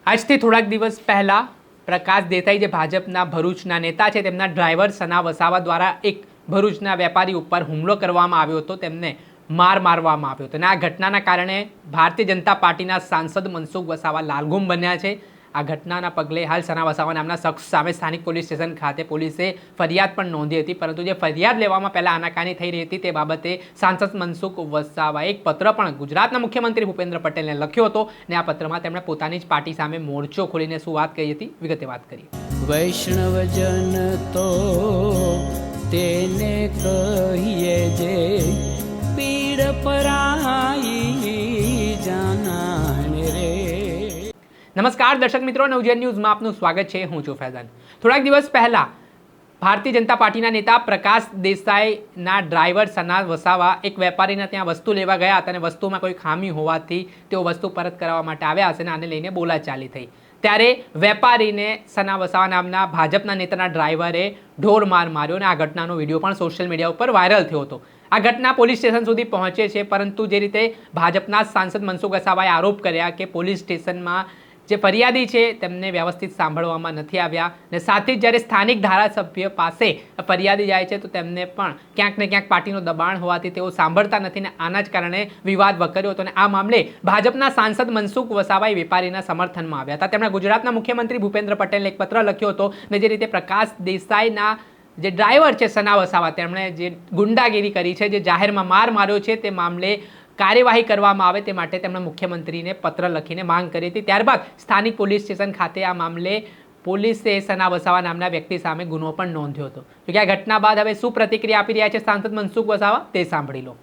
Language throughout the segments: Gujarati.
આજથી થોડાક દિવસ પહેલાં પ્રકાશ દેસાઈ જે ભાજપના ભરૂચના નેતા છે તેમના ડ્રાઈવર સના વસાવા દ્વારા એક ભરૂચના વેપારી ઉપર હુમલો કરવામાં આવ્યો હતો, તેમને મારવામાં આવ્યો હતો અને આ ઘટનાના કારણે ભારતીય જનતા પાર્ટીના સાંસદ મનસુખ વસાવા લાલઘુમ બન્યા છે। આ ઘટનાના પગલે હાલ સના વસાવા નામના શખ્સ સામે સ્થાનિક પોલીસ સ્ટેશન ખાતે પોલીસે ફરિયાદ પણ નોંધી હતી, પરંતુ જે ફરિયાદ લેવામાં પહેલાં આનાકાની થઈ રહી હતી તે બાબતે સાંસદ મનસુખ વસાવાએ એક પત્ર પણ ગુજરાતના મુખ્યમંત્રી ભૂપેન્દ્ર પટેલને લખ્યો હતો અને આ પત્રમાં તેમણે પોતાની જ પાર્ટી સામે મોરચો ખોલીને શું વાત કહી હતી, વિગતે વાત કરી। વૈષ્ણવજન તો તેને કહીએ જે પીડ પરાઈ જાનાને રે। નમસ્કાર દર્શક મિત્રો, નવજીવન ન્યૂઝમાં આપનું સ્વાગત છે। હું છું ફૈઝાન। થોડાક દિવસ પહેલા ભારતીય જનતા પાર્ટીના નેતા પ્રકાશ દેસાઈના ડ્રાઈવર સના વસાવા એક વેપારીને ત્યાં વસ્તુ લેવા ગયા હતા અને વસ્તુમાં કોઈ ખામી હોવાથી તેઓ વસ્તુ પરત કરાવવા માટે આવ્યા હશે અને આને લઈને બોલાચાલી થઈ, ત્યારે વેપારીને સના વસાવા નામના ભાજપના નેતાના ડ્રાઈવરે ઢોર માર માર્યો અને આ ઘટનાનો વિડીયો પણ સોશિયલ મીડિયા ઉપર વાયરલ થયો હતો। આ ઘટના પોલીસ સ્ટેશન સુધી પહોંચે છે, પરંતુ જે રીતે ભાજપના સાંસદ મનસુખ વસાવાએ આરોપ કર્યા કે પોલીસ સ્ટેશનમાં જે ફરિયાદી છે તેમને વ્યવસ્થિત સાંભળવામાં નથી આવ્યા અને સાથે જ જ્યારે સ્થાનિક ધારાસભ્ય પાસે ફરિયાદી જાય છે તો તેમને પણ ક્યાંક ને ક્યાંક પાર્ટીનું દબાણ હોવાથી તેઓ સાંભળતા નથી અને આના જ કારણે વિવાદ વકર્યો હતો અને આ મામલે ભાજપના સાંસદ મનસુખ વસાવાએ વેપારીના સમર્થનમાં આવ્યા હતા। તેમણે ગુજરાતના મુખ્યમંત્રી ભૂપેન્દ્ર પટેલને એક પત્ર લખ્યો હતો અને જે રીતે પ્રકાશ દેસાઈના જે ડ્રાઈવર છે સના વસાવા તેમણે જે ગુંડાગીરી કરી છે, જે જાહેરમાં માર માર્યો છે, તે મામલે કાર્યવાહી કરવામાં આવે તે માટે તેમણે મુખ્યમંત્રીને પત્ર લખીને માંગ કરી હતી। ત્યારબાદ સ્થાનિક પોલીસ સ્ટેશન ખાતે આ મામલે પોલીસે સના વસાવા નામના વ્યક્તિ સામે ગુનો પણ નોંધ્યો હતો। તો કે આ ઘટના બાદ હવે શું પ્રતિક્રિયા આપી રહ્યા છે સાંસદ મનસુખ વસાવા તે સાંભળી લો।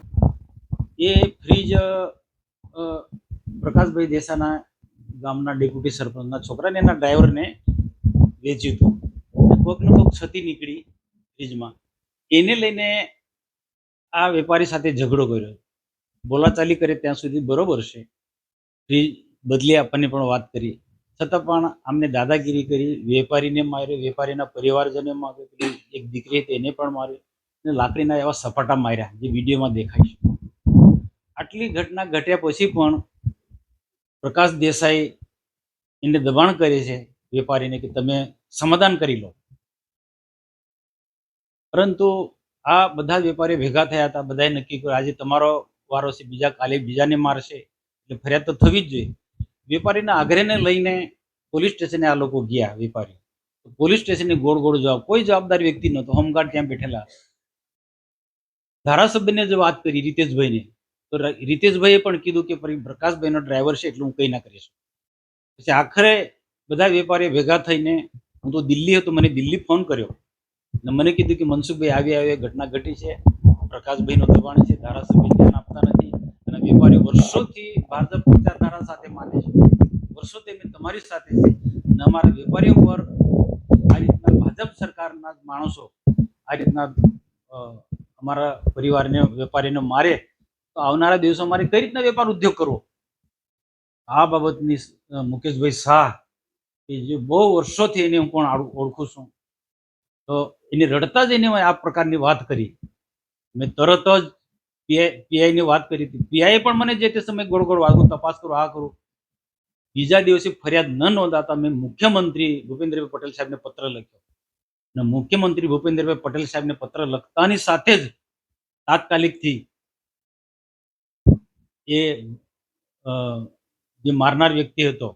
એ ફ્રીજ પ્રકાશભાઈ દેસાના ગામના ડેપ્યુટી સરપંચના છોકરાને એના ડ્રાઈવરને વેચ્યું હતું। કોઈકને કોઈક ક્ષતિ નીકળી ફ્રીજમાં, એને લઈને આ વેપારી સાથે ઝઘડો કર્યો, બોલાચાલી કરે ત્યાં સુધી બરોબર છે, ફ્રીજ બદલી આપવાની પણ વાત કરી, છતાં પણ આમને દાદાગીરી કરી, વેપારીને માર્યો, વેપારીના પરિવારજને માર્યો, એક દીકરી હતી એને પણ માર્યો અને લાકડીના એવા સપાટા માર્યા જે વિડીયોમાં દેખાય છે। આટલી ઘટના ઘટ્યા પછી પણ પ્રકાશ દેસાઈ એને દબાણ કરે છે વેપારીને કે તમે સમાધાન કરી લો, પરંતુ આ બધા વેપારીઓ ભેગા થયા હતા, બધાએ નક્કી કર્યું આજે તમારો વારો છે, બીજા કાલે બીજાને મારશે, એટલે ફરિયાદ તો થવી જ જોઈએ। વેપારીના આગ્રહને લઈને પોલીસ સ્ટેશને આ લોકો ગયા વેપારી, પોલીસ સ્ટેશનની ગોળ ગોળ જવાબ, કોઈ જવાબદાર વ્યક્તિ નહોતો, હોમગાર્ડ ત્યાં બેઠેલા। ધારાસભ્યને જે વાત કરી રીતેશભાઈને, તો રીતેશભાઈએ પણ કીધું કે પ્રકાશભાઈનો ડ્રાઈવર છે એટલે હું કંઈ ના કરીશ। પછી આખરે બધા વેપારીઓ ભેગા થઈને, હું તો દિલ્હી હતો, મને દિલ્હી ફોન કર્યો અને મને કીધું કે મનસુખભાઈ આવી ઘટના ઘટી છે, પ્રકાશભાઈનો દબાણ છે, ધારાસભ્ય ધ્યાન આપતા નથી અને વેપારીઓ વર્ષોથી ભાજપ વિચારધારા સાથે માને છે, વર્ષોથી અમે તમારી સાથે છે અને અમારા વેપારીઓ પર આ રીતના ભાજપ સરકારના માણસો આ રીતના અમારા પરિવારને વેપારીને મારે તો આવનારા દિવસો અમારે કઈ રીતના વેપાર ઉદ્યોગ કરવો। આ બાબતની મુકેશભાઈ શાહ કે જે બહુ વર્ષોથી એને હું પણ ઓળખું છું, તો એને રડતા જ એને આ પ્રકારની વાત કરી। મેં તરત જ પીઆઈની વાત કરી હતી, પીઆઈએ પણ મને જે તે સમય ગોળ ગોળ વાત, હું તપાસ કરું, આ કરું। બીજા દિવસે ફરિયાદ ન નોંધાતા મેં મુખ્યમંત્રી ભૂપેન્દ્રભાઈ પટેલ સાહેબને પત્ર લખ્યો અને મુખ્યમંત્રી ભૂપેન્દ્રભાઈ પટેલ સાહેબને પત્ર લખતાની સાથે જ તાત્કાલિકથી એ જે મારનાર વ્યક્તિ હતો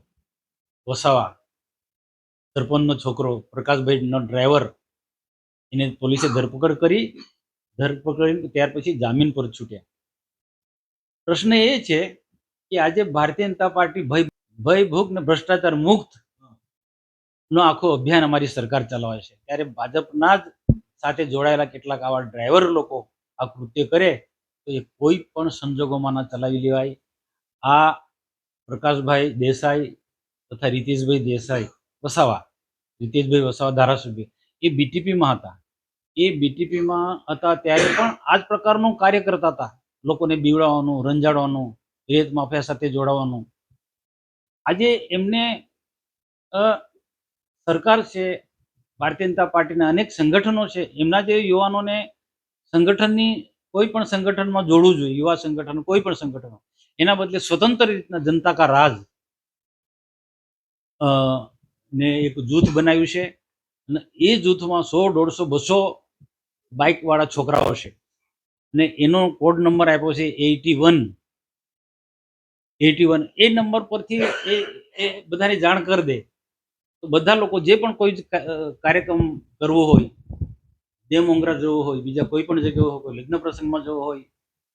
વસાવા, સરપંચનો છોકરો પ્રકાશભાઈનો ડ્રાઈવર, એને પોલીસે ધરપકડ કરી ત્યાર પછી જામીન પર છૂટ્યા। પ્રશ્ન એ છે કે આજે ભારતીય જનતા પાર્ટી ભય ભૂખ ને ભ્રષ્ટાચાર મુક્ત નો આખો અભિયાન અમારી સરકાર ચલાવે છે, ત્યારે ભાજપના જ સાથે જોડાયેલા કેટલાક આવા ડ્રાઈવર લોકો આ કૃત્ય કરે તો એ કોઈ પણ સંજોગોમાં ના ચલાવી લેવાય। આ પ્રકાશભાઈ દેસાઈ તથા રીતેશભાઈ વસાવા ધારાસભ્ય એ બીટીપીમાં હતા, એ બીટીપીમાં હતા ત્યારે પણ આ જ પ્રકારનું કાર્ય કરતા હતા, લોકોને બીવડાવવાનું, રંજાડવાનું, રેત માફિયા સાથે જોડાવાનું। આજે એમને સરકાર છે, ભારતીય જનતા પાર્ટીના અનેક સંગઠનો છે, એમના જે યુવાનોને સંગઠનની કોઈ પણ સંગઠનમાં જોડવું જોઈએ, યુવા સંગઠન કોઈ પણ સંગઠનો, એના બદલે સ્વતંત્ર રીતના જનતા કા રાજ ને એક જૂથ બનાવ્યું છે અને એ જૂથમાં 100, 150, 200 બાઇકવાળા છોકરાઓ છે અને એનો કોડ નંબર આપ્યો છે 81. એ નંબર પરથી એ બધાને જાણ કરી દે તો બધા લોકો જે પણ કોઈ કાર્યક્રમ કરવો હોય, દેવમોંગરા જવો હોય, બીજા કોઈ પણ જગ્યાએ હોય, કોઈ લગ્ન પ્રસંગમાં જવો હોય,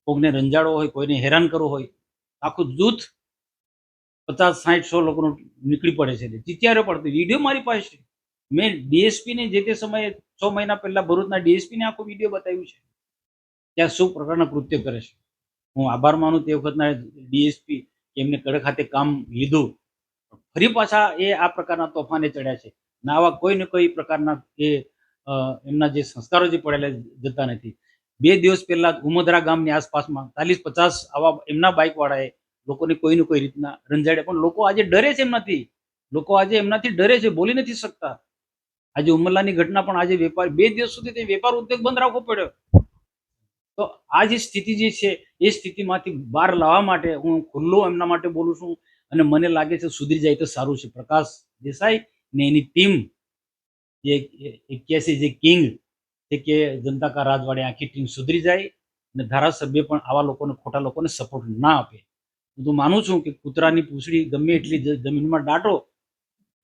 કોઈને રંજાડવો હોય, કોઈને હેરાન કરવું હોય, આખું જૂથ 50, 60, 100 લોકોનું નીકળી પડે છે. ચિત્યારે પડતી વિડીયો મારી પાસે છે. મેં ડીએસપીને જે તે સમયે 6 મહિના પહેલા ભરૂચના ડીએસપીને આખો વિડીયો બતાવ્યું છે ત્યાં શું પ્રકારના કૃત્ય કરે છે. હું આભાર માનું તે વખતના ડીએસપી એમને કડક હાથે કામ લીધું. ફરી પાછા એ આ પ્રકારના તોફાને ચડ્યા છે ને આવા કોઈ ને કોઈ પ્રકારના એ એમના જે સંસ્કારો જે પડેલા જતા નથી. 2 દિવસ પહેલા ઉમદરા ગામની આસપાસમાં 40-50 આવા એમના બાઇકવાળાએ લોકોને કોઈ ને કોઈ રીતના રંજાડ્યા, પણ લોકો આજે ડરે છે એમનાથી. લોકો આજે એમનાથી ડરે છે, બોલી નથી શકતા. આજે ઉમરલાની ઘટના પણ આજે વેપાર 2 દિવસ સુધી તે વેપાર ઉદ્યોગ બંધ રાખવો પડ્યો. તો આ જે સ્થિતિ જે છે એ સ્થિતિમાંથી બહાર લાવવા માટે હું ખુલ્લો એમના માટે બોલું છું અને મને લાગે છે સુધરી જાય તો સારું છે. પ્રકાશ દેસાઈ ને એની ટીમ જે 81 જે કિંગ છે કે જનતા કા રાજવાડે આખી ટીમ સુધરી જાય અને ધારાસભ્ય પણ આવા લોકોને, ખોટા લોકોને સપોર્ટ ના આપે. હું તો માનું છું કે કૂતરાની પૂંછડી ગમે એટલી જમીનમાં દાટો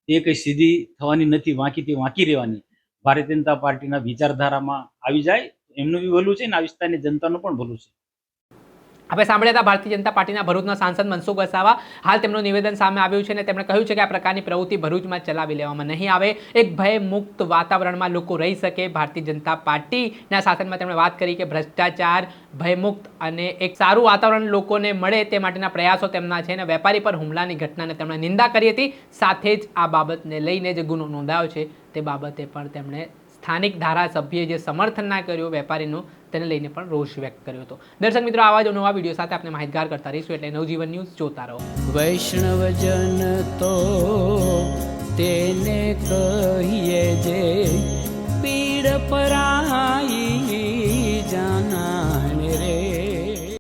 એ કંઈ સીધી થવાની નથી, વાંકીથી વાંકી રહેવાની. ભારતીય જનતા પાર્ટીના વિચારધારામાં આવી જાય એમનું બી ભલું છે ને આ વિસ્તારની જનતાનું પણ ભલું છે. આપણે સાંભળ્યા હતા ભારતીય જનતા પાર્ટીના ભરૂચના સાંસદ મનસુખ વસાવા. હાલ તેમનું નિવેદન સામે આવ્યું છે અને તેમણે કહ્યું છે કે આ પ્રકારની પ્રવૃત્તિ ભરૂચમાં ચલાવી લેવામાં નહીં આવે. એક ભય મુક્ત વાતાવરણમાં લોકો રહી શકે. ભારતીય જનતા પાર્ટીના શાસનમાં તેમણે વાત કરી કે ભ્રષ્ટાચાર ભયમુક્ત અને એક સારું વાતાવરણ લોકોને મળે તે માટેના પ્રયાસો તેમના છે અને વેપારી પર હુમલાની ઘટનાને તેમણે નિંદા કરી હતી. સાથે જ આ બાબતને લઈને જે ગુનો નોંધાયો છે તે બાબતે પણ તેમણે સ્થાનિક ધારાસભ્યએ જે સમર્થન ના કર્યું વેપારીનું તેને લઈને પણ રોષ વ્યક્ત કર્યો હતો. દર્શક મિત્રો, આવા જ નવા વિડીયો સાથે આપણે માહિતગાર કરતા રહીશું, એટલે નવજીવન ન્યૂઝ જોતા રહો. વૈષ્ણવજન તો તેને કહીએ જે